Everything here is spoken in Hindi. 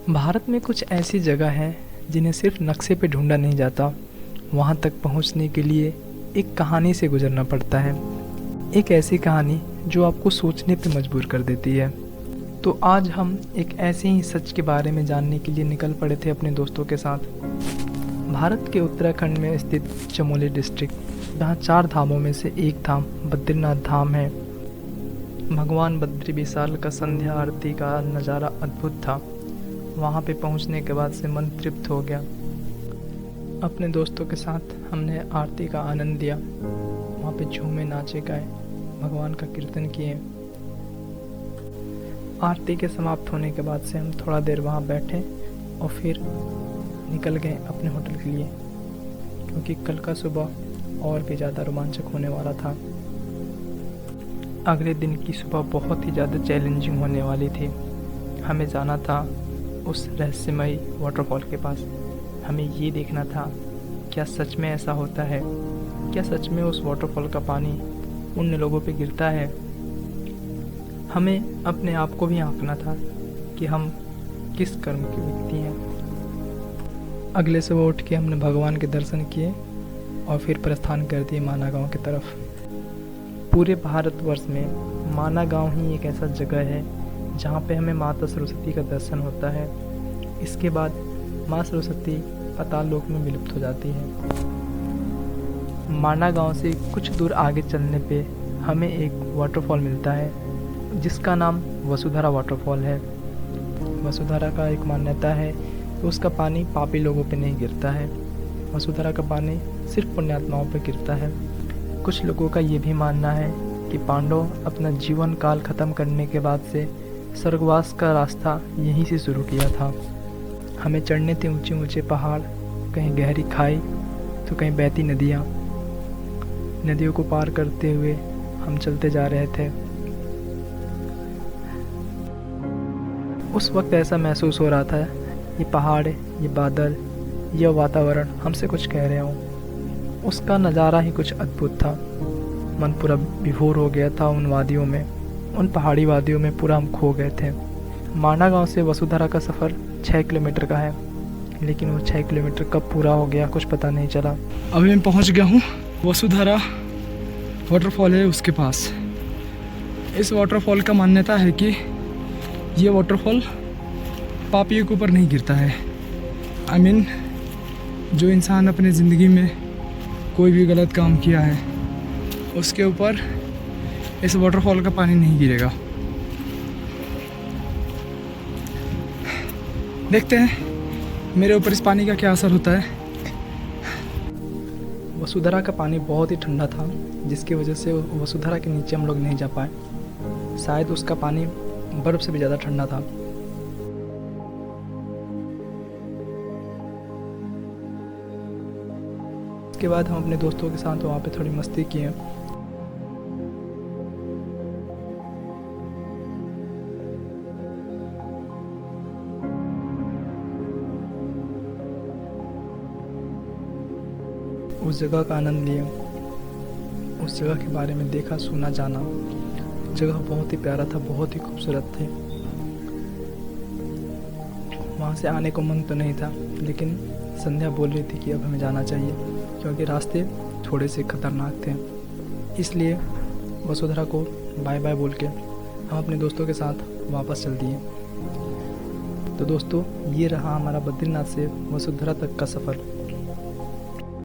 भारत में कुछ ऐसी जगह हैं जिन्हें सिर्फ नक्शे पे ढूंढा नहीं जाता, वहाँ तक पहुँचने के लिए एक कहानी से गुजरना पड़ता है। एक ऐसी कहानी जो आपको सोचने पे मजबूर कर देती है। तो आज हम एक ऐसे ही सच के बारे में जानने के लिए निकल पड़े थे अपने दोस्तों के साथ। भारत के उत्तराखंड में स्थित चमोली डिस्ट्रिक्ट, जहाँ 4 धामों में से एक धाम बद्रीनाथ धाम है। भगवान बद्री विशाल का संध्या आरती का नज़ारा अद्भुत था। वहाँ पे पहुँचने के बाद से मन तृप्त हो गया। अपने दोस्तों के साथ हमने आरती का आनंद लिया। वहाँ पे झूमे, नाचे, गाए, भगवान का कीर्तन किए। आरती के समाप्त होने के बाद से हम थोड़ा देर वहाँ बैठे और फिर निकल गए अपने होटल के लिए, क्योंकि कल का सुबह और भी ज़्यादा रोमांचक होने वाला था। अगले दिन की सुबह बहुत ही ज़्यादा चैलेंजिंग होने वाली थी। हमें जाना था उस रहस्यमयी वाटरफॉल के पास। हमें ये देखना था क्या सच में ऐसा होता है, क्या सच में उस वाटरफॉल का पानी उन लोगों पे गिरता है। हमें अपने आप को भी आंकना था कि हम किस कर्म के व्यक्ति हैं। अगले सुबह उठ के हमने भगवान के दर्शन किए और फिर प्रस्थान कर दिए माना गाँव की तरफ। पूरे भारतवर्ष में माना गाँव ही एक ऐसा जगह है जहाँ पे हमें माता सरस्वती का दर्शन होता है। इसके बाद माँ सरस्वती पाताल लोक में विलुप्त हो जाती है। माना गांव से कुछ दूर आगे चलने पे हमें एक वाटरफॉल मिलता है जिसका नाम वसुधारा वाटरफॉल है। वसुधारा का एक मान्यता है कि उसका पानी पापी लोगों पे नहीं गिरता है। वसुधारा का पानी सिर्फ पुण्यात्माओं पे गिरता है। कुछ लोगों का ये भी मानना है कि पांडव अपना जीवन काल ख़त्म करने के बाद से स्वर्गवास का रास्ता यहीं से शुरू किया था। हमें चढ़ने थे ऊंचे ऊंचे पहाड़, कहीं गहरी खाई तो कहीं बहती नदियाँ। नदियों को पार करते हुए हम चलते जा रहे थे। उस वक्त ऐसा महसूस हो रहा था ये पहाड़, ये बादल, यह वातावरण हमसे कुछ कह रहे हों। उसका नज़ारा ही कुछ अद्भुत था। मन पूरा विभोर हो गया था उन वादियों में, उन पहाड़ी वादियों में पूरा हम खो गए थे। माना गांव से वसुधारा का सफ़र 6 किलोमीटर का है, लेकिन वो 6 किलोमीटर कब पूरा हो गया कुछ पता नहीं चला। अभी मैं पहुंच गया हूँ वसुधारा वाटरफॉल है उसके पास। इस वाटरफॉल का मान्यता है कि ये वाटरफॉल पापियों के ऊपर नहीं गिरता है। आई मीन जो इंसान अपने ज़िंदगी में कोई भी गलत काम किया है उसके ऊपर इस वाटरफॉल का पानी नहीं गिरेगा। देखते हैं मेरे ऊपर इस पानी का क्या असर होता है। वसुधारा का पानी बहुत ही ठंडा था, जिसकी वजह से वसुधारा के नीचे हम लोग नहीं जा पाए। शायद उसका पानी बर्फ़ से भी ज़्यादा ठंडा था। उसके बाद हम अपने दोस्तों के साथ वहाँ पे थोड़ी मस्ती किए। उस जगह का आनंद लिए, उस जगह के बारे में देखा, सुना, जाना। जगह बहुत ही प्यारा था, बहुत ही खूबसूरत थे। वहाँ से आने को मन तो नहीं था, लेकिन संध्या बोल रही थी कि अब हमें जाना चाहिए, क्योंकि रास्ते थोड़े से खतरनाक थे। इसलिए वसुधारा को बाय बाय बोल के हम अपने दोस्तों के साथ वापस चल दिए। तो दोस्तों, ये रहा हमारा बद्रीनाथ से वसुधारा तक का सफ़र।